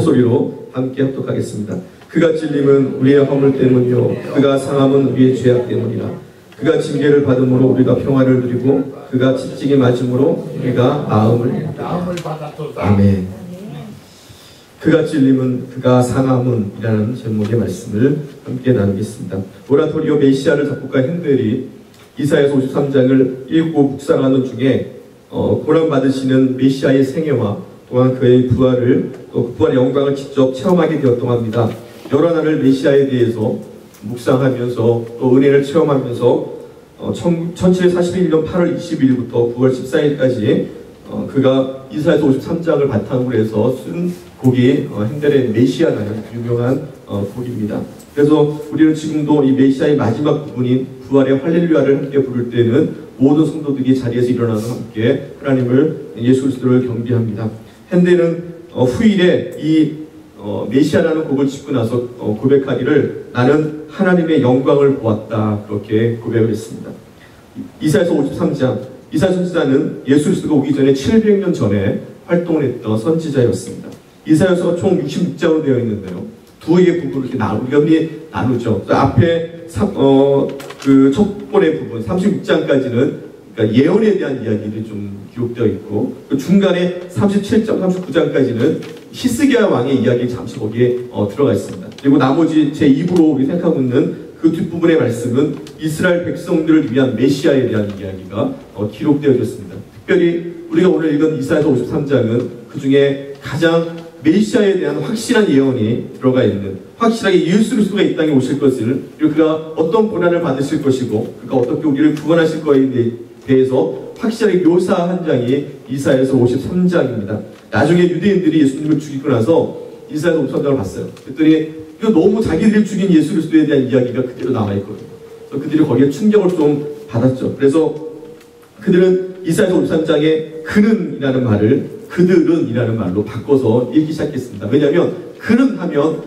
소리로 함께 합독하겠습니다. 그가 찔림은 우리의 허물 때문이요 그가 상함은 우리의 죄악 때문이라. 그가 징계를 받음으로 우리가 평화를 누리고 그가 찢기게 맞음으로 우리가 나음을 받았도다. 아멘. 그가 찔림은 그가 상함은 이라는 제목의 말씀을 함께 나누겠습니다. 오라토리오 메시아를 작곡가 핸델이 이사야서 53장을 읽고 묵상하는 중에 고난받으시는 메시아의 생애와 또한 그의 부활을 또 그 부활의 영광을 직접 체험하게 되었던 합니다. 여러 날을 메시아에 대해서 묵상하면서 또 은혜를 체험하면서 1741년 8월 20일부터 9월 14일까지 그가 이사야서 53장을 바탕으로 해서 쓴 곡이 핸델의 메시아라는 유명한 곡입니다. 그래서 우리는 지금도 이 메시아의 마지막 부분인 부활의 할렐루야를 함께 부를 때는 모든 성도들이 자리에서 일어나서 함께 하나님을 예수 그리스도를 경배합니다. 핸델은 후일에 이 메시아라는 곡을 짓고 나서 고백하기를 나는 하나님의 영광을 보았다 그렇게 고백을 했습니다. 이사야서 53장 이사야 선지자는 예수 그리스도가 오기 전에 700년 전에 활동을 했던 선지자였습니다. 이사야서가 총 66장으로 되어 있는데요. 두 개의 부분을 이렇게 나누죠. 앞에 그 첫 번의 부분 36장까지는 그러니까 예언에 대한 이야기들이 좀 기록되어 있고 그 중간에 37장, 39장까지는 히스기야 왕의 이야기 잠시 거기에 들어가 있습니다. 그리고 나머지 제2부로 우리 생각하고 있는 그 뒷부분의 말씀은 이스라엘 백성들을 위한 메시아에 대한 이야기가 기록되어졌습니다. 특별히 우리가 오늘 읽은 이사야서 53장은 그 중에 가장 메시아에 대한 확실한 예언이 들어가 있는 확실하게 예수 그리스도가 이 땅에 오실 것을 그리고 그가 어떤 고난을 받으실 것이고 그가 어떻게 우리를 구원하실 거에 대해서 확실하게 묘사한 장이 이사야서 53장입니다. 나중에 유대인들이 예수님을 죽이고 나서 이사야서 53장을 봤어요. 그랬더니 너무 자기들이 죽인 예수 그리스도에 대한 이야기가 그대로 남아있거든요. 그래서 그들이 거기에 충격을 좀 받았죠. 그래서 그들은 이사야서 53장에 그는이라는 말을 그들은 이라는 말로 바꿔서 읽기 시작했습니다. 왜냐하면 그는 하면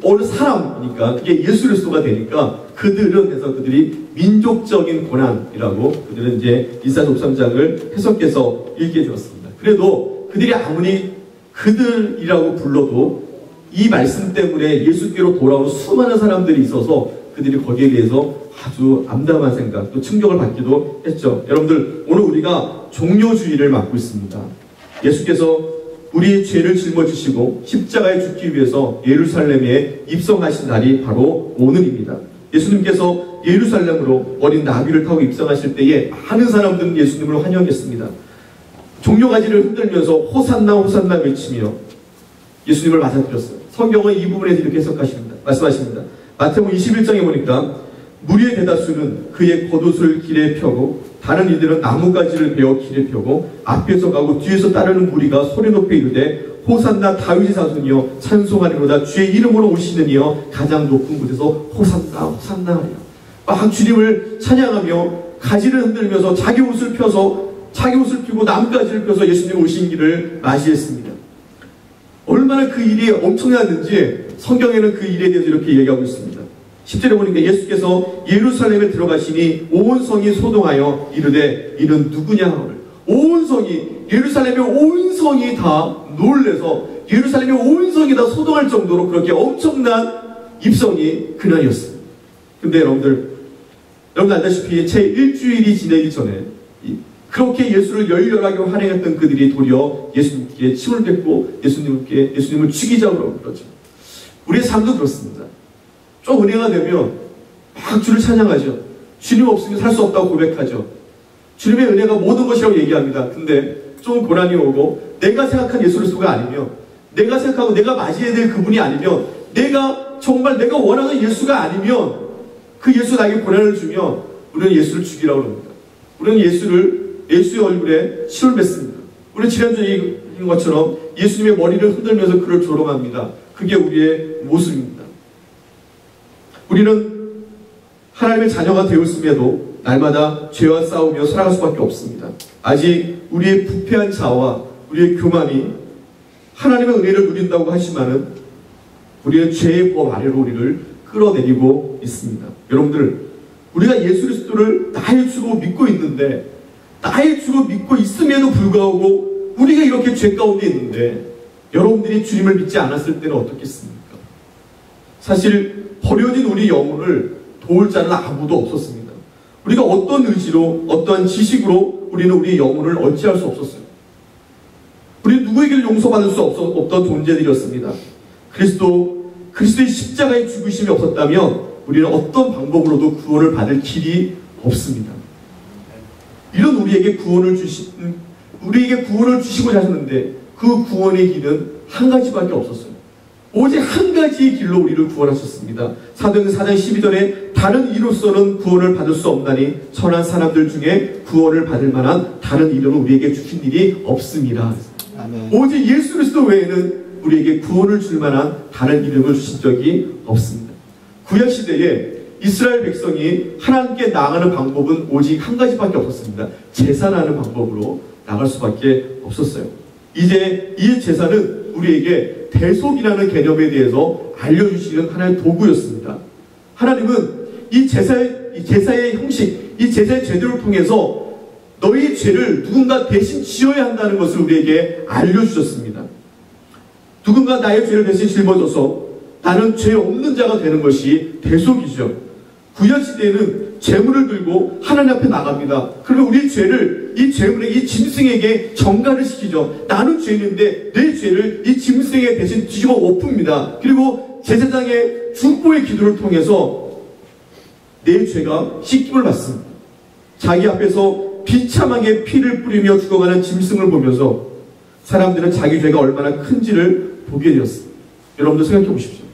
어느 사람이니까 그게 예수 그리스도가 되니까 그들은 해서 그들이 민족적인 고난이라고 그들은 이제 이사야서 53장을 해석해서 읽게 되었습니다. 그래도 그들이 아무리 그들이라고 불러도 이 말씀 때문에 예수께로 돌아오는 수많은 사람들이 있어서 그들이 거기에 대해서 아주 암담한 생각 또 충격을 받기도 했죠. 여러분들 오늘 우리가 종료주의를 맞고 있습니다. 예수께서 우리의 죄를 짊어지시고 십자가에 죽기 위해서 예루살렘에 입성하신 날이 바로 오늘입니다. 예수님께서 예루살렘으로 어린 나귀를 타고 입성하실 때에 많은 사람들은 예수님을 환영했습니다. 종려가지를 흔들면서 호산나 호산나 외치며 예수님을 맞아들였어요. 성경은 이 부분에서 이렇게 해석하십니다. 말씀하십니다. 마태복음 21장에 보니까 무리의 대다수는 그의 겉옷을 길에 펴고 다른 이들은 나뭇가지를 베어 길에 펴고 앞에서 가고 뒤에서 따르는 무리가 소리 높여 이르되 호산나 다윗의 자손이여 찬송하리로다 주의 이름으로 오시는 이여 가장 높은 곳에서 호산나 호산나 하리라. 막 주님을 찬양하며 가지를 흔들면서 자기 옷을 피고 나뭇가지를 펴서 예수님 오신 길을 맞이했습니다. 얼마나 그 일이 엄청났는지 성경에는 그 일에 대해서 이렇게 얘기하고 있습니다. 10절에 보니까 예수께서 예루살렘에 들어가시니 온 성이 소동하여 이르되 이는 누구냐 하오를. 온 성이 예루살렘의 온 성이 다 놀래서 예루살렘의 온 성이 다 소동할 정도로 그렇게 엄청난 입성이 그날이었습니다. 근데 여러분 알다시피 채 일주일이 지내기 전에 그렇게 예수를 열렬하게 환영했던 그들이 도리어 예수님께 침을 뱉고 예수님을 죽이자고 그러죠. 우리의 삶도 그렇습니다. 좀 은혜가 되면 막 주를 찬양하죠. 주님 없으면 살 수 없다고 고백하죠. 주님의 은혜가 모든 것이라고 얘기합니다. 근데 좀 고난이 오고 내가 생각한 예수 그리스도가 아니면 내가 생각하고 내가 맞이해야 될 그분이 아니면 정말 내가 원하는 예수가 아니면 그 예수 나에게 고난을 주면 우리는 예수를 죽이라고 합니다. 우리는 예수의 얼굴에 침을 뱉습니다. 우리는 지난주에 얘기한 것처럼 예수님의 머리를 흔들면서 그를 조롱합니다. 그게 우리의 모습입니다. 우리는 하나님의 자녀가 되었음에도 날마다 죄와 싸우며 살아갈 수밖에 없습니다. 아직 우리의 부패한 자와 우리의 교만이 하나님의 은혜를 누린다고 하지만은 우리의 죄의 법 아래로 우리를 끌어내리고 있습니다. 여러분들, 우리가 예수 그리스도를 나의 주로 믿고 있는데 나의 주로 믿고 있음에도 불구하고 우리가 이렇게 죄 가운데 있는데 여러분들이 주님을 믿지 않았을 때는 어떻겠습니까? 사실 버려진 우리 영혼을 도울 자는 아무도 없었습니다. 우리가 어떤 의지로, 어떤 지식으로 우리는 우리의 영혼을 어찌할 수 없었어요. 우리는 누구에게도 용서받을 수 없던 존재들이었습니다. 그리스도의 십자가의 죽으심이 없었다면 우리는 어떤 방법으로도 구원을 받을 길이 없습니다. 이런 우리에게 구원을 주시고자 하셨는데 그 구원의 길은 한 가지밖에 없었어요. 오직 한 가지의 길로 우리를 구원하셨습니다. 사도행전 4장 12절에 다른 이로서는 구원을 받을 수 없나니 선한 사람들 중에 구원을 받을 만한 다른 이름은 우리에게 주신 일이 없습니다. 아멘. 오직 예수 그리스도 외에는 우리에게 구원을 줄 만한 다른 이름을 주신 적이 없습니다. 구약시대에 이스라엘 백성이 하나님께 나아가는 방법은 오직 한 가지밖에 없었습니다. 제사라는 방법으로 나갈 수밖에 없었어요. 이제 이 제사는 우리에게 대속이라는 개념에 대해서 알려주시는 하나의 도구였습니다. 하나님은 이 제사의 형식, 이 제사의 제도를 통해서 너희 죄를 누군가 대신 지어야 한다는 것을 우리에게 알려주셨습니다. 누군가 나의 죄를 대신 짊어져서 나는 죄 없는 자가 되는 것이 대속이죠. 구약시대에는 제물을 들고 하나님 앞에 나갑니다. 그러면 우리의 죄를 이 제물에, 이 짐승에게 전가를 시키죠. 나는 죄인인데 내 죄를 이 짐승에 대신 뒤집어 엎습니다. 그리고 제사장의 중보의 기도를 통해서 내 죄가 씻김을 받습니다. 자기 앞에서 비참하게 피를 뿌리며 죽어가는 짐승을 보면서 사람들은 자기 죄가 얼마나 큰지를 보게 되었습니다. 여러분들 생각해 보십시오.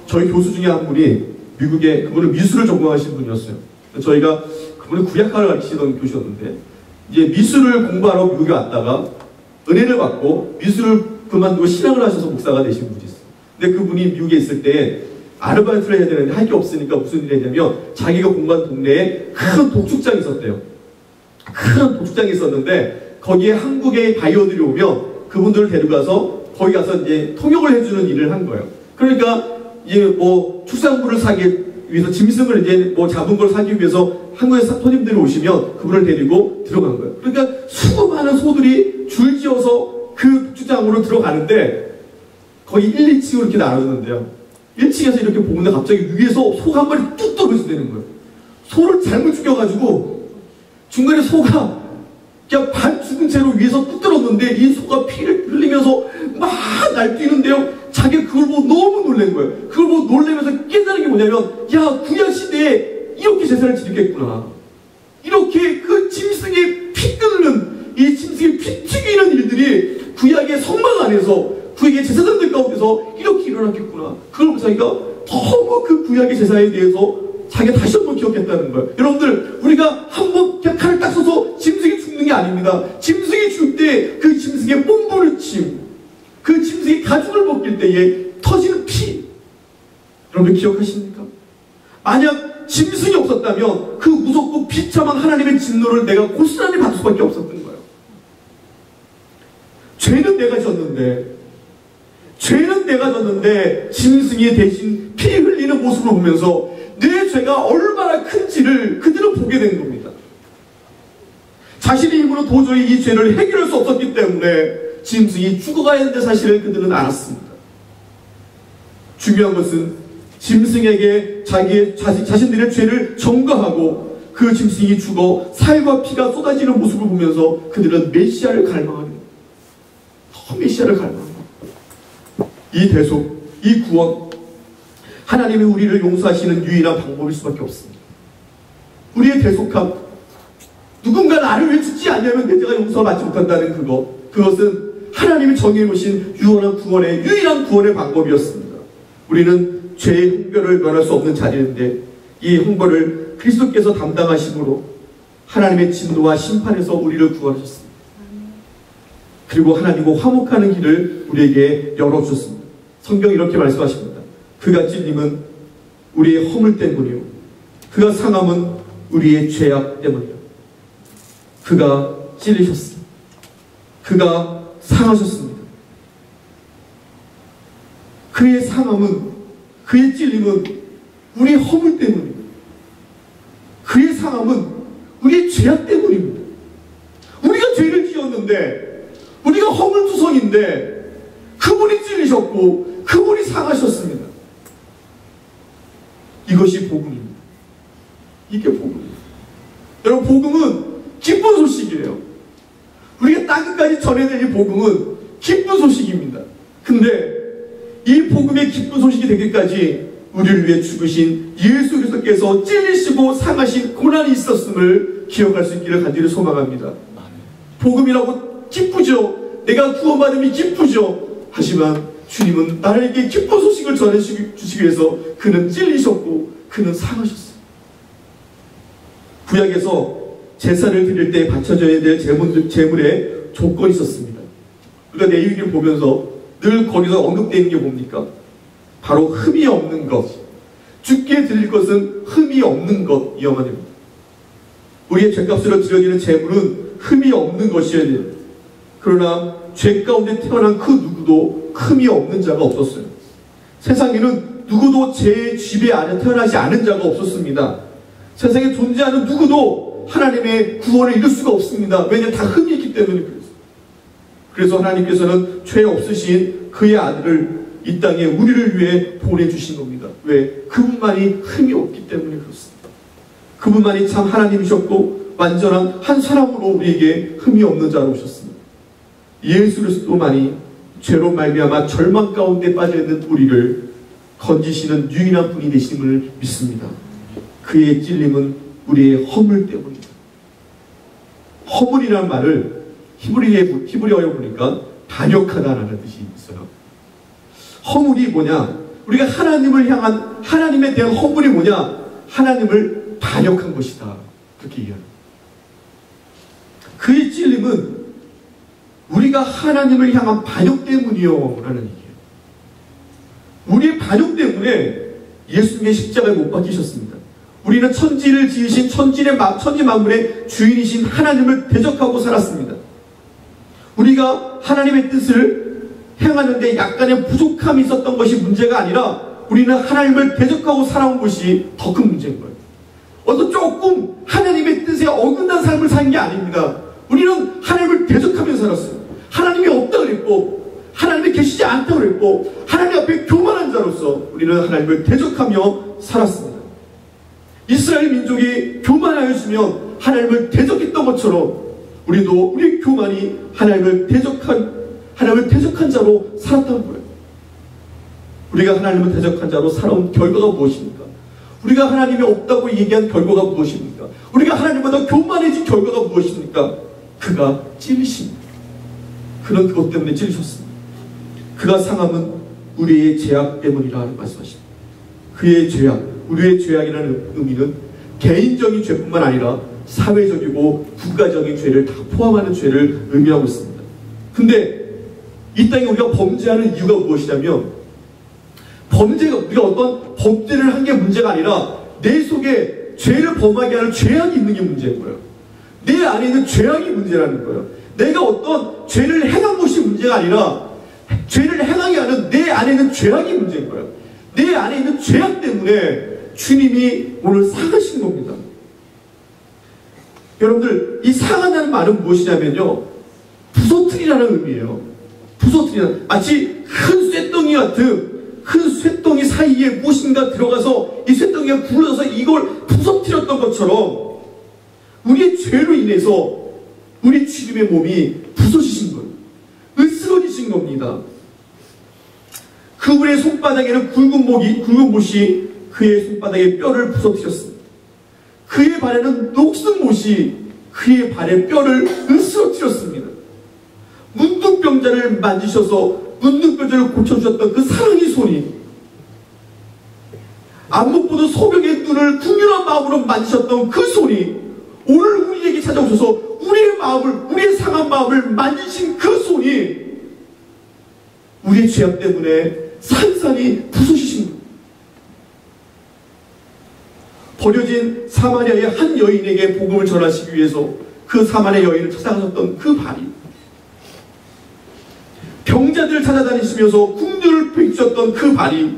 저희 교수 중에 한 분이 미국에, 그분은 미술을 전공하신 분이었어요. 저희가 그분은 구약학을 가르치던 교수였는데 이제 미술을 공부하러 미국에 왔다가 은혜를 받고 미술을 그만두고 신앙을 하셔서 목사가 되신 분이 있어요. 근데 그분이 미국에 있을 때 아르바이트를 해야 되는데 할 게 없으니까 무슨 일을 했냐면 자기가 공부한 동네에 큰 독축장이 있었대요. 큰 독축장이 있었는데 거기에 한국의 바이어들이 오면 그분들을 데려가서 거기 가서 이제 통역을 해주는 일을 한 거예요. 그러니까 이제 뭐 축산물을 사기 위해서 짐승을 이제 뭐 잡은 걸 사기 위해서 한국에 손님들이 오시면 그분을 데리고 들어간 거예요. 그러니까 수많은 소들이 줄지어서 그 독축장으로 들어가는데 거의 1, 2층으로 이렇게 나눠주는데요. 1층에서 이렇게 보는데 갑자기 위에서 소가 한 마리 뚝 떨어지는 거예요. 소를 잘못 죽여가지고 중간에 소가 그냥 반 죽은 채로 위에서 뚝 떨어졌는데 이 소가 피를 흘리면서 막 날뛰는데요. 자기가 그걸 보고 너무 놀란 거예요. 그걸 보고 놀라면서 깨달은 게 뭐냐면, 야, 구약시대에 이렇게 제사를 지켰겠구나. 이렇게 그 짐승의 피 끓는, 이 짐승의 피 튀기는 일들이 구약의 성막 안에서, 구약의 제사장들 가운데서 이렇게 일어났겠구나. 그걸 보고 자기가 너무 그 구약의 제사에 대해서 자기가 다시 한번 기억했다는 거예요. 여러분들, 우리가 한번 그냥 칼을 딱 써서 짐승이 죽는 게 아닙니다. 짐승이 죽을 때 그 짐승의 뽐부르침, 그 짐승이 가죽을 벗길 때에 터지는 피, 여러분 기억하십니까? 만약 짐승이 없었다면 그 무섭고 비참한 하나님의 진노를 내가 고스란히 받을 수밖에 없었던 거예요. 죄는 내가 졌는데 짐승이 대신 피 흘리는 모습을 보면서 내 죄가 얼마나 큰지를 그들은 보게 된 겁니다. 자신의 힘으로 도저히 이 죄를 해결할 수 없었기 때문에 짐승이 죽어가야 하는데 사실을 그들은 알았습니다. 중요한 것은 짐승에게 자신들의 죄를 전가하고 그 짐승이 죽어 살과 피가 쏟아지는 모습을 보면서 그들은 메시아를 갈망하는 거예요. 메시아를 갈망하는 거예요. 이 대속, 이 구원, 하나님이 우리를 용서하시는 유일한 방법일 수밖에 없습니다. 우리의 대속함, 누군가 나를 왜 죽지 않냐면 내 죄가 용서를 받지 못한다는 그것은 하나님이 정해놓으신 유일한 구원의 방법이었습니다. 우리는 죄의 형벌을 면할 수 없는 자리인데 이 형벌을 그리스도께서 담당하심으로 하나님의 진노와 심판에서 우리를 구원하셨습니다. 그리고 하나님과 화목하는 길을 우리에게 열어주셨습니다. 성경이 이렇게 말씀하십니다. 그가 찔림은 우리의 허물 때문이요 그가 상함은 우리의 죄악 때문이요 그가 찔리셨습니다. 그가 상하셨습니다. 그의 상함은, 그의 찔림은 우리의 허물 때문입니다. 그의 상함은 우리의 죄악 때문입니다. 우리가 죄를 지었는데 우리가 허물투성인데 그분이 찔리셨고 그분이 상하셨습니다. 이것이 복음입니다. 이게 복음입니다. 여러분, 복음은 기쁜 소식이에요. 우리가 땅끝까지 전해야 될 이 복음은 기쁜 소식입니다. 근데 이 복음의 기쁜 소식이 되기까지 우리를 위해 죽으신 예수 그리스도께서 찔리시고 상하신 고난이 있었음을 기억할 수 있기를 간절히 소망합니다. 복음이라고 기쁘죠. 내가 구원받음이 기쁘죠. 하지만 주님은 나에게 기쁜 소식을 전해주시기 위해서 그는 찔리셨고 그는 상하셨어요. 구약에서 제사를 드릴 때 바쳐져야 될 제물에 조건이 있었습니다. 우리가 레위기를 보면서 늘 거기서 언급되어 있는 게 뭡니까? 바로 흠이 없는 것. 주께 드릴 것은 흠이 없는 것, 이 말입니다. 우리의 죄값으로 드려지는 제물은 흠이 없는 것이어야 돼요. 그러나 죄 가운데 태어난 그 누구도 흠이 없는 자가 없었어요. 세상에는 누구도 죄의 지배 안에 태어나지 않은 자가 없었습니다. 세상에 존재하는 누구도 하나님의 구원을 이룰 수가 없습니다. 왜냐하면 다 흠이 있기 때문에 그랬어요. 그래서 하나님께서는 죄 없으신 그의 아들을 이 땅에 우리를 위해 보내주신 겁니다. 왜? 그분만이 흠이 없기 때문에 그렇습니다. 그분만이 참 하나님이셨고 완전한 한 사람으로 우리에게 흠이 없는 자로 오셨습니다. 예수 그리스도만이 죄로 말미암아 절망 가운데 빠져있는 우리를 건지시는 유일한 분이 되심을 믿습니다. 그의 찔림은 우리의 허물 때문입니다. 허물이라는 말을 히브리어에 보니까 반역하다라는 뜻이 있어요. 허물이 뭐냐? 우리가 하나님을 향한, 하나님에 대한 허물이 뭐냐? 하나님을 반역한 것이다. 그렇게 얘기합니다. 그의 찔림은 우리가 하나님을 향한 반역 때문이요 라는 얘기예요. 우리의 반역 때문에 예수님의 십자가에 못 박히셨습니다. 우리는 천지를 지으신 천지 만물의 주인이신 하나님을 대적하고 살았습니다. 우리가 하나님의 뜻을 행하는데 약간의 부족함이 있었던 것이 문제가 아니라 우리는 하나님을 대적하고 살아온 것이 더 큰 문제인 거예요. 어떤 조금 하나님의 뜻에 어긋난 삶을 산 게 아닙니다. 우리는 하나님을 대적하며 살았어요. 하나님이 없다 그랬고 하나님이 계시지 않다 그랬고 하나님 앞에 교만한 자로서 우리는 하나님을 대적하며 살았습니다. 이스라엘 민족이 교만하였으면 하나님을 대적했던 것처럼 우리도 우리의 교만이 하나님을 대적한 자로 살았다는 거예요. 우리가 하나님을 대적한 자로 살아온 결과가 무엇입니까? 우리가 하나님이 없다고 얘기한 결과가 무엇입니까? 우리가 하나님보다 교만해진 결과가 무엇입니까? 그가 찔리십니다. 그는 그것 때문에 찔리셨습니다. 그가 상함은 우리의 죄악 때문이라는 말씀하십니다. 그의 죄악, 우리의 죄악이라는 의미는 개인적인 죄뿐만 아니라 사회적이고 국가적인 죄를 다 포함하는 죄를 의미하고 있습니다. 근데 이 땅에 우리가 범죄하는 이유가 무엇이냐면 우리가 어떤 범죄를 한 게 문제가 아니라 내 속에 죄를 범하게 하는 죄악이 있는 게 문제인 거예요. 내 안에 있는 죄악이 문제라는 거예요. 내가 어떤 죄를 행한 것이 문제가 아니라 죄를 행하게 하는 내 안에 있는 죄악이 문제인 거예요. 내 안에 있는 죄악 때문에 주님이 오늘 상하신 겁니다. 여러분들, 이 상한다는 말은 무엇이냐면요, 부서뜨리라는 의미예요. 부서뜨리는, 마치 큰 쇳덩이 같은 큰 쇳덩이 사이에 무엇인가 들어가서 이 쇳덩이가 굴러서 이걸 부서뜨렸던 것처럼 우리의 죄로 인해서 우리 주님의 몸이 부서지신 거예요. 으스러지신 겁니다. 그분의 손바닥에는 굵은 못이 그의 손바닥에 뼈를 부서뜨렸습니다. 그의 발에는 녹슨 못이 그의 발의 뼈를 으스러뜨렸습니다. 문둥병자를 만지셔서 문둥병자를 고쳐주셨던 그 사랑의 손이, 안 못 보던 소병의 눈을 궁휼한 마음으로 만지셨던 그 손이 오늘 우리에게 찾아오셔서 우리의 상한 마음을 만지신 그 손이 우리의 죄악 때문에 산산이 부서지신 거예요. 버려진 사마리아의 한 여인에게 복음을 전하시기 위해서 그 사마리아 여인을 찾아가셨던 그 발이, 병자들을 찾아다니시면서 궁휼을 베푸셨던 그 발이,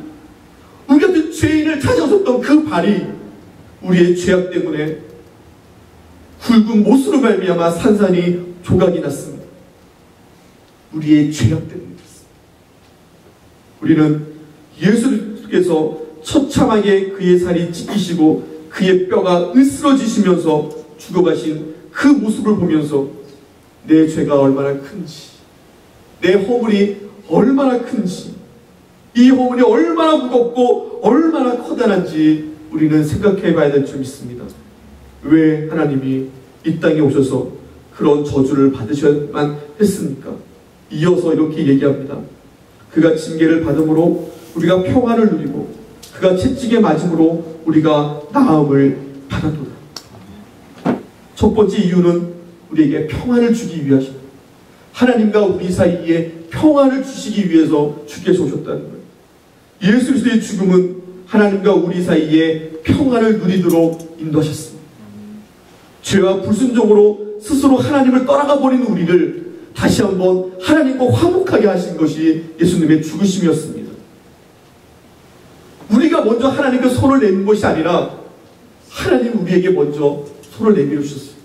우리 같은 죄인을 찾아오셨던 그 발이 우리의 죄악 때문에 굵은 못으로 말미암아 산산이 조각이 났습니다. 우리의 죄악 때문이었습니다. 우리는 예수께서 처참하게 그의 살이 찢기시고 그의 뼈가 으스러지시면서 죽어가신 그 모습을 보면서 내 죄가 얼마나 큰지, 내 허물이 얼마나 큰지, 이 허물이 얼마나 무겁고 얼마나 커다란지 우리는 생각해 봐야 될 점 있습니다. 왜 하나님이 이 땅에 오셔서 그런 저주를 받으셔야만 했습니까? 이어서 이렇게 얘기합니다. 그가 징계를 받음으로 우리가 평안을 누리고 그가 채찍에 맞음으로 우리가 나음을 받았도다. 첫 번째 이유는 우리에게 평안을 주기 위하십니다. 하나님과 우리 사이에 평안을 주시기 위해서 주께서 오셨다는 거예요. 예수 그리스도의 죽음은 하나님과 우리 사이에 평안을 누리도록 인도하셨습니다. 죄와 불순종으로 스스로 하나님을 떠나가 버린 우리를 다시 한번 하나님과 화목하게 하신 것이 예수님의 죽으심이었습니다. 우리가 먼저 하나님께 손을 내민 것이 아니라 하나님 우리에게 먼저 손을 내밀어 주셨어요.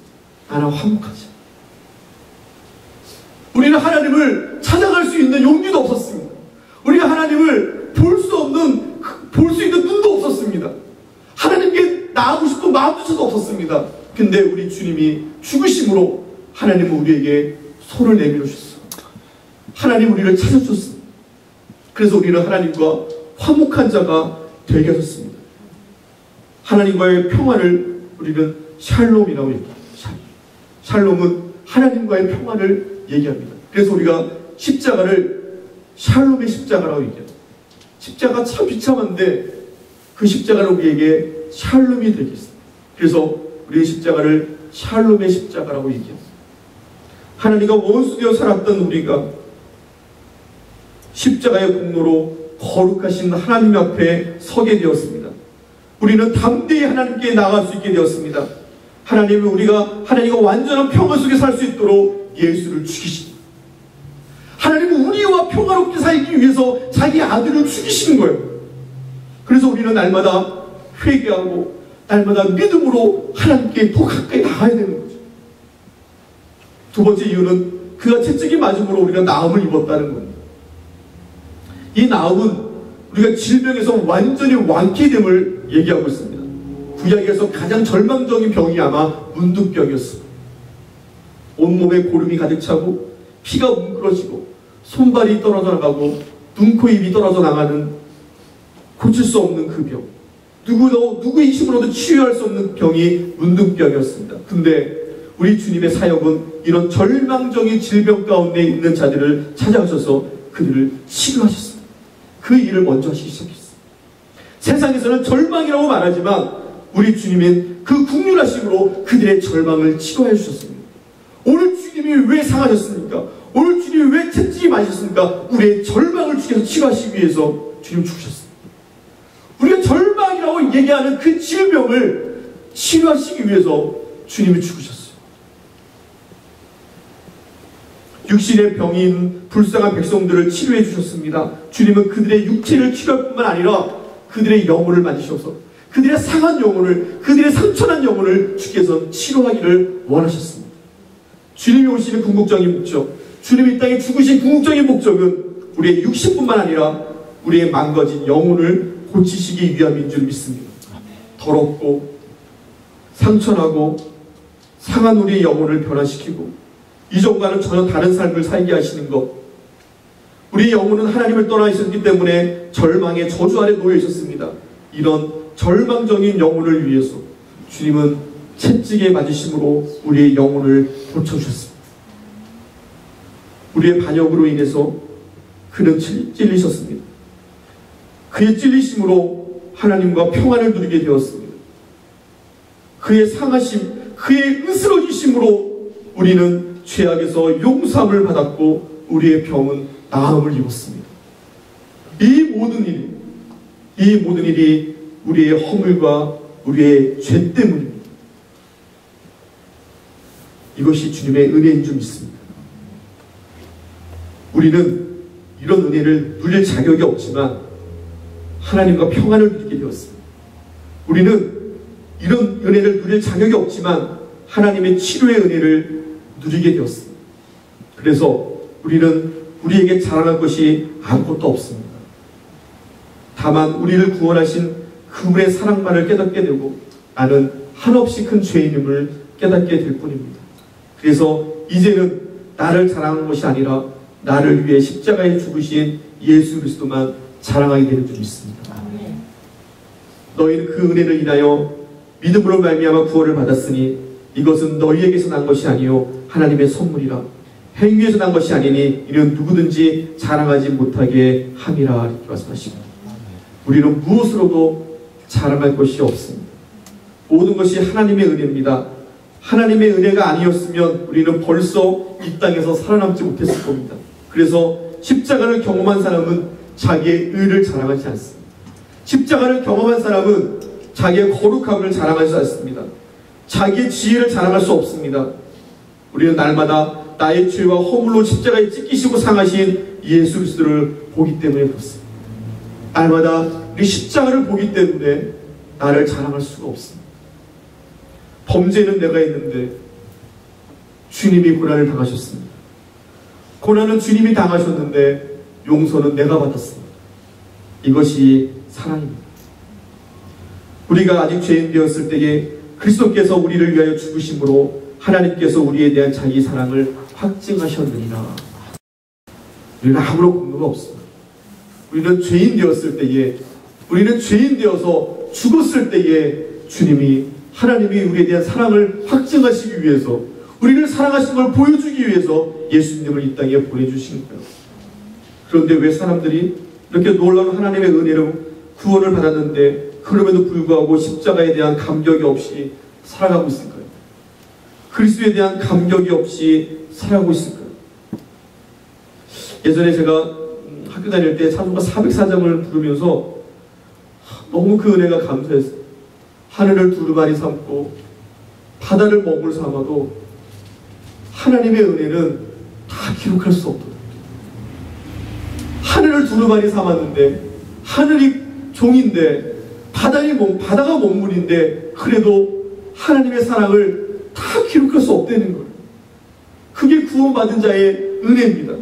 나랑 화목하자. 우리는 하나님을 찾아갈 수 있는 용기도 없었습니다. 우리가 하나님을 볼 수 있는 눈도 없었습니다. 하나님께 나아가고 싶은 마음조차도 없었습니다. 근데 우리 주님이 죽으심으로 하나님은 우리에게 손을 내밀어 주셨어요. 하나님 우리를 찾아주셨습니다. 그래서 우리는 하나님과 화목한 자가 되게 하셨습니다. 하나님과의 평안을 우리는 샬롬이라고 얘기합니다. 샬롬은 하나님과의 평안을 얘기합니다. 그래서 우리가 십자가를 샬롬의 십자가라고 얘기합니다. 십자가 참 비참한데 그 십자가는 우리에게 샬롬이 되겠습니다. 그래서 우리의 십자가를 샬롬의 십자가라고 얘기합니다. 하나님과 원수되어 살았던 우리가 십자가의 공로로 거룩하신 하나님 앞에 서게 되었습니다. 우리는 담대히 하나님께 나아갈 수 있게 되었습니다. 하나님은 우리가 하나님과 완전한 평화 속에 살 수 있도록 예수를 죽이십니다. 하나님은 우리와 평화롭게 살기 위해서 자기 아들을 죽이시는 거예요. 그래서 우리는 날마다 회개하고 날마다 믿음으로 하나님께 더 가까이 나가야 되는 거죠. 두 번째 이유는 그가 채찍이 맞음으로 우리가 나음을 입었다는 겁니다. 이 나음은 우리가 질병에서 완전히 완쾌됨을 얘기하고 있습니다. 구약에서 가장 절망적인 병이 아마 문둥병이었습니다. 온몸에 고름이 가득 차고 피가 뭉그러지고 손발이 떨어져 나가고 눈, 코, 입이 떨어져 나가는 고칠 수 없는 그 병. 누구의 힘으로도 치유할 수 없는 병이 문둥병이었습니다. 근데 우리 주님의 사역은 이런 절망적인 질병 가운데 있는 자들을 찾아가셔서 그들을 치료하셨습니다. 그 일을 먼저 하시기 시작했습니다. 세상에서는 절망이라고 말하지만 우리 주님은 그 국률하심으로 그들의 절망을 치료해 주셨습니다. 오늘 주님이 왜 상하셨습니까? 오늘 주님이 왜 채찍이 맞으셨습니까? 우리의 절망을 주께서 치료하시기 위해서 주님 죽으셨습니다. 우리가 절망이라고 얘기하는 그 질병을 치료하시기 위해서 주님이 죽으셨어요. 육신의 병인 불쌍한 백성들을 치료해 주셨습니다. 주님은 그들의 육체를 치료할 뿐만 아니라 그들의 영혼을 만지셔서 그들의 상한 영혼을, 그들의 상처난 영혼을 주께서 치료하기를 원하셨습니다. 주님이 오시는 궁극적인 목적, 주님이 이 땅에 죽으신 궁극적인 목적은 우리의 육신뿐만 아니라 우리의 망가진 영혼을 고치시기 위함인 줄 믿습니다. 더럽고 상처나고 상한 우리의 영혼을 변화시키고 이전과는 전혀 다른 삶을 살게 하시는 것. 우리의 영혼은 하나님을 떠나 있었기 때문에 절망의 저주 아래 놓여 있었습니다. 이런 절망적인 영혼을 위해서 주님은 채찍에 맞으심으로 우리의 영혼을 고쳐주셨습니다. 우리의 반역으로 인해서 그는 찔리셨습니다. 그의 찔리심으로 하나님과 평안을 누리게 되었습니다. 그의 상하심, 그의 으스러지심으로 우리는 죄악에서 용서함을 받았고 우리의 병은 나음을 입었습니다. 이 모든 일이 우리의 허물과 우리의 죄 때문입니다. 이것이 주님의 은혜인 줄 믿습니다. 우리는 이런 은혜를 누릴 자격이 없지만 하나님과 평안을 누리게 되었습니다. 우리는 이런 은혜를 누릴 자격이 없지만 하나님의 치료의 은혜를 누리게 되었습니다. 그래서 우리는 우리에게 자랑할 것이 아무것도 없습니다. 다만 우리를 구원하신 그분의 사랑만을 깨닫게 되고 나는 한없이 큰 죄인임을 깨닫게 될 뿐입니다. 그래서 이제는 나를 자랑하는 것이 아니라 나를 위해 십자가에 죽으신 예수 그리스도만 자랑하게 되는 줄 믿습니다. 너희는 그 은혜를 인하여 믿음으로 말미암아 구원을 받았으니 이것은 너희에게서 난 것이 아니요 하나님의 선물이라. 행위에서 난 것이 아니니 이는 누구든지 자랑하지 못하게 함이라. 이렇게 말씀하십니다. 우리는 무엇으로도 자랑할 것이 없습니다. 모든 것이 하나님의 은혜입니다. 하나님의 은혜가 아니었으면 우리는 벌써 이 땅에서 살아남지 못했을 겁니다. 그래서 십자가를 경험한 사람은 자기의 의를 자랑하지 않습니다. 십자가를 경험한 사람은 자기의 거룩함을 자랑하지 않습니다. 자기의 지혜를 자랑할 수 없습니다. 우리는 날마다 나의 죄와 허물로 십자가에 찢기시고 상하신 예수 그리스도를 보기 때문에 그렇습니다. 날마다 우리 십자가를 보기 때문에 나를 자랑할 수가 없습니다. 범죄는 내가 했는데 주님이 고난을 당하셨습니다. 고난은 주님이 당하셨는데 용서는 내가 받았습니다. 이것이 사랑입니다. 우리가 아직 죄인 되었을 때에 그리스도께서 우리를 위하여 죽으심으로 하나님께서 우리에 대한 자기 사랑을 확증하셨느니라. 우리는 아무런 공로가 없습니다. 우리는 죄인 되었을 때에, 우리는 죄인 되어서 죽었을 때에 주님이, 하나님이 우리에 대한 사랑을 확증하시기 위해서, 우리를 사랑하신 걸 보여주기 위해서 예수님을 이 땅에 보내주신 거예요. 그런데 왜 사람들이 이렇게 놀라운 하나님의 은혜로 구원을 받았는데 그럼에도 불구하고 십자가에 대한 감격이 없이 살아가고 있을까요? 그리스도에 대한 감격이 없이 살아가고 있을까요? 예전에 제가 학교 다닐 때 찬송가 404장을 부르면서 너무 그 은혜가 감사했어요. 하늘을 두루마리 삼고 바다를 먹을 삼아도 하나님의 은혜는 다 기록할 수 없다. 하늘을 두루마리 삼았는데, 하늘이 종인데, 바다가 먹물인데, 그래도 하나님의 사랑을 다 기록할 수 없다는 거예요. 그게 구원받은 자의 은혜입니다.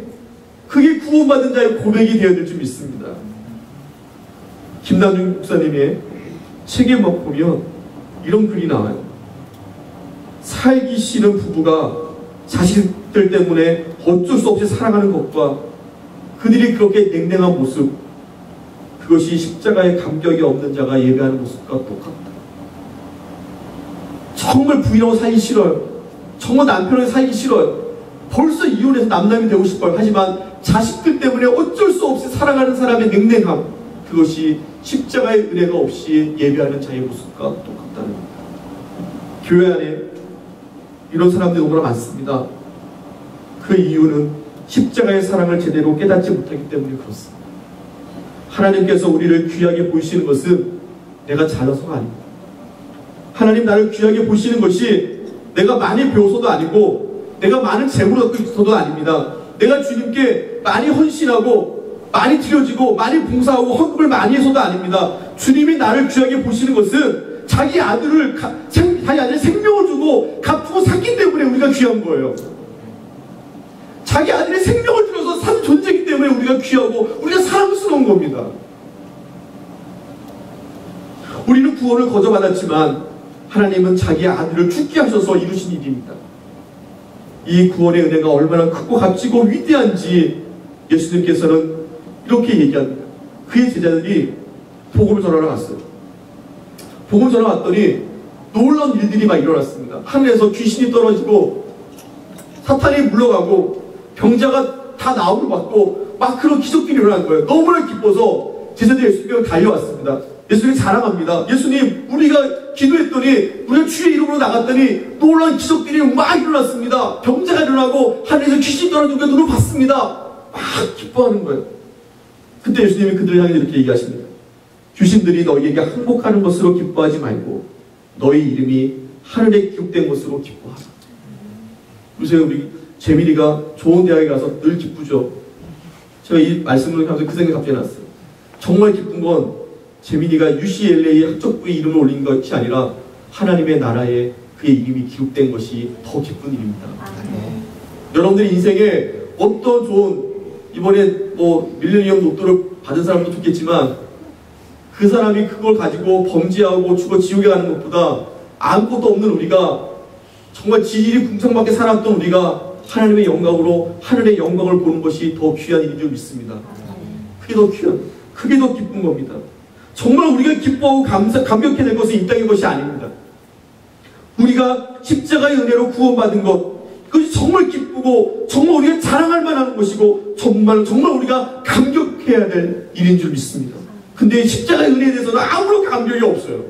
그게 구원받은 자의 고백이 되어야 될 줄 믿습니다. 김남중 목사님의 책에 보면 이런 글이 나와요. 살기 싫은 부부가 자식들 때문에 어쩔 수 없이 사랑하는 것과 그들이 그렇게 냉랭한 모습, 그것이 십자가에 감격이 없는 자가 예배하는 모습과 똑같다. 정말 부인하고 살기 싫어요. 정말 남편하고 살기 싫어요. 벌써 이혼해서 남남이 되고 싶어요. 하지만 자식들 때문에 어쩔 수 없이 사랑하는 사람의 냉랭함, 그것이 십자가의 은혜가 없이 예배하는 자의 모습과 똑같다는 겁니다. 교회 안에 이런 사람들이 너무나 많습니다. 그 이유는 십자가의 사랑을 제대로 깨닫지 못하기 때문에 그렇습니다. 하나님께서 우리를 귀하게 보시는 것은 내가 잘나서가 아닙니다. 하나님 나를 귀하게 보시는 것이 내가 많이 배워서도 아니고 내가 많은 재물을 얻고 있어서도 아닙니다. 내가 주님께 많이 헌신하고 많이 드려지고 많이 봉사하고 헌금을 많이 해서도 아닙니다. 주님이 나를 귀하게 보시는 것은 자기 아들의 생명을 주고 갚고 샀기 때문에 우리가 귀한 거예요. 자기 아들의 생명을 들여서 산 존재이기 때문에 우리가 귀하고 우리가 사랑스러운 겁니다. 우리는 구원을 거저 받았지만 하나님은 자기 아들을 죽게 하셔서 이루신 일입니다. 이 구원의 은혜가 얼마나 크고 값지고 위대한지 예수님께서는 이렇게 얘기합니다. 그의 제자들이 복음을 전하러 갔어요. 복음을 전하러 갔더니 놀라운 일들이 막 일어났습니다. 하늘에서 귀신이 떨어지고 사탄이 물러가고 병자가 다 나음을 받고 막 그런 기적들이 일어난 거예요. 너무나 기뻐서 제자들이 예수님께 달려왔습니다. 예수님이 자랑합니다. 예수님, 우리가 기도했더니 우리가 주의 이름으로 나갔더니 놀라운 기적들이 막 일어났습니다. 병자가 일어나고 하늘에서 귀신이 떨어지고 우리가 눈을 봤습니다. 막 기뻐하는 거예요. 그때 예수님이 그들을 향해 이렇게 얘기하십니다. 귀신들이 너희에게 항복하는 것으로 기뻐하지 말고 너희 이름이 하늘에 기록된 것으로 기뻐하라. 요새 우리 재민이가 좋은 대학에 가서 늘 기쁘죠. 제가 이 말씀을 하면서 그 생각이 갑자기 났어요. 정말 기쁜 건 재민이가 UCLA 학적부에 이름을 올린 것이 아니라 하나님의 나라에 그의 이름이 기록된 것이 더 기쁜 일입니다. 여러분들의 인생에 어떤 좋은 이번에 뭐 밀레니엄 로또를 받은 사람도 좋겠지만 그 사람이 그걸 가지고 범죄하고 죽어 지옥에 가는 것보다 아무것도 없는 우리가 정말 지질이 궁창밖에 살았던 우리가 하나님의 영광으로 하늘의 영광을 보는 것이 더 귀한 일인 줄 믿습니다. 그게 더 귀한, 그게 더 기쁜 겁니다. 정말 우리가 기뻐하고 감격해야 될 것은 이 땅의 것이 아닙니다. 우리가 십자가의 은혜로 구원받은 것, 그것이 정말 기쁘고 정말 우리가 자랑할 만한 것이고 정말 우리가 감격해야 될 일인 줄 믿습니다. 근데 십자가의 은혜에 대해서는 아무런 감격이 없어요.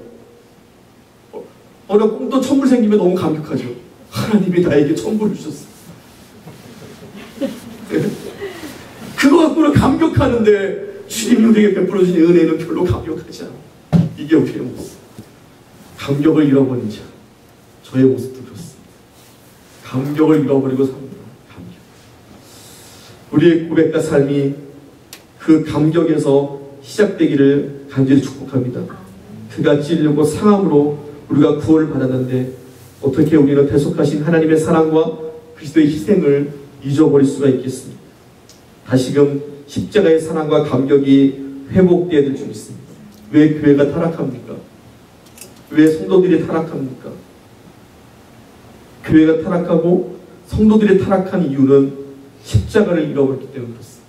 어느 꿈도 천불 생기면 너무 감격하죠. 하나님이 나에게 천불을 주셨어. 그거 갖고는 감격하는데 주님이 우리에게 베풀어주신 은혜는 별로 감격하지 않아. 이게 우리의 모습. 감격을 잃어버린 자, 저의 모습도 그렇습니다. 감격을 잃어버리고 삽니다. 감격. 우리의 고백과 삶이 그 감격에서 시작되기를 간절히 축복합니다. 그가 찔리고 상함으로 우리가 구원을 받았는데 어떻게 우리는 대속하신 하나님의 사랑과 그리스도의 희생을 잊어버릴 수가 있겠습니까? 다시금 십자가의 사랑과 감격이 회복되어야 될 줄 믿습니다. 왜 교회가 타락합니까? 왜 성도들이 타락합니까? 교회가 타락하고 성도들이 타락한 이유는 십자가를 잃어버렸기 때문에 그렇습니다.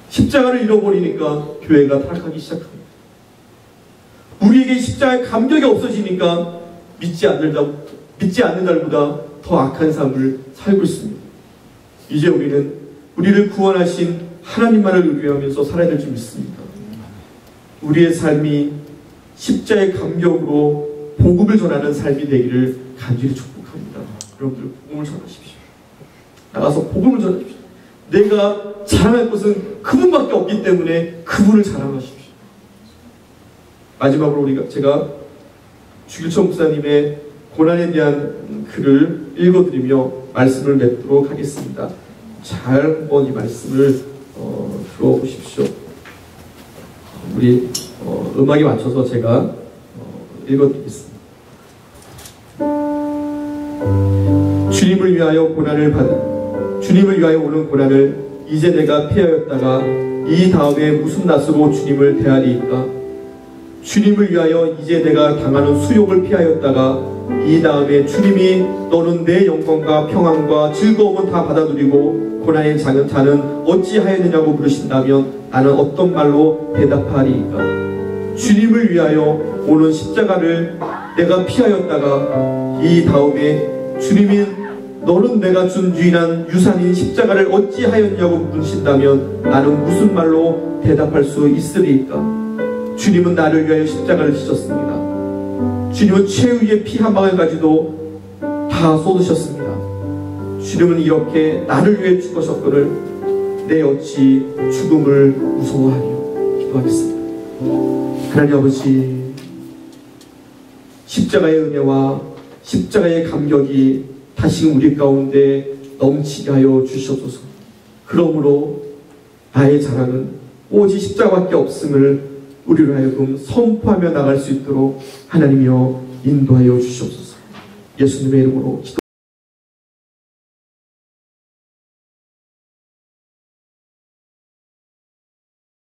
십자가를 잃어버리니까 교회가 타락하기 시작합니다. 우리에게 십자가의 감격이 없어지니까 믿지 않는 자보다 더 악한 삶을 살고 있습니다. 이제 우리를 구원하신 하나님만을 의뢰하면서 살아야 될 줄 믿습니다. 우리의 삶이 십자가의 감격으로 복음을 전하는 삶이 되기를 간절히 축복합니다. 여러분들 복음을 전하십시오. 나가서 복음을 전하십시오. 내가 자랑할 것은 그분밖에 없기 때문에 그분을 자랑하십시오. 마지막으로 제가 주길청 목사님의 고난에 대한 글을 읽어드리며 말씀을 맺도록 하겠습니다. 잘 한번 이 말씀을 들어보십시오. 우리 음악에 맞춰서 제가 읽어드리겠습니다. 주님을 위하여 오는 고난을 이제 내가 피하였다가 이 다음에 무슨 낯으로 주님을 대하리이까? 주님을 위하여 이제 내가 당하는 수욕을 피하였다가 이 다음에 주님이 너는 내 영광과 평안과 즐거움은 다 받아들이고 고난의 자는 어찌하였느냐고 물으신다면 나는 어떤 말로 대답하리이까? 주님을 위하여 오는 십자가를 내가 피하였다가 이 다음에 주님이 너는 내가 준 유산인 십자가를 어찌하였냐고 물으신다면 나는 무슨 말로 대답할 수 있으리이까? 주님은 나를 위하여 십자가를 지셨습니다. 주님은 최후의 피 한 방울까지도 다 쏟으셨습니다. 주님은 이렇게 나를 위해 죽으셨거늘 내 어찌 죽음을 무서워하리요. 기도하겠습니다. 하나님 아버지, 십자가의 은혜와 십자가의 감격이 다시금 우리 가운데 넘치게 하여 주시옵소서. 그러므로 나의 자랑은 오직 십자가밖에 없음을 우리로 하여금 선포하며 나갈 수 있도록 하나님이여 인도하여 주시옵소서. 예수님의 이름으로 기도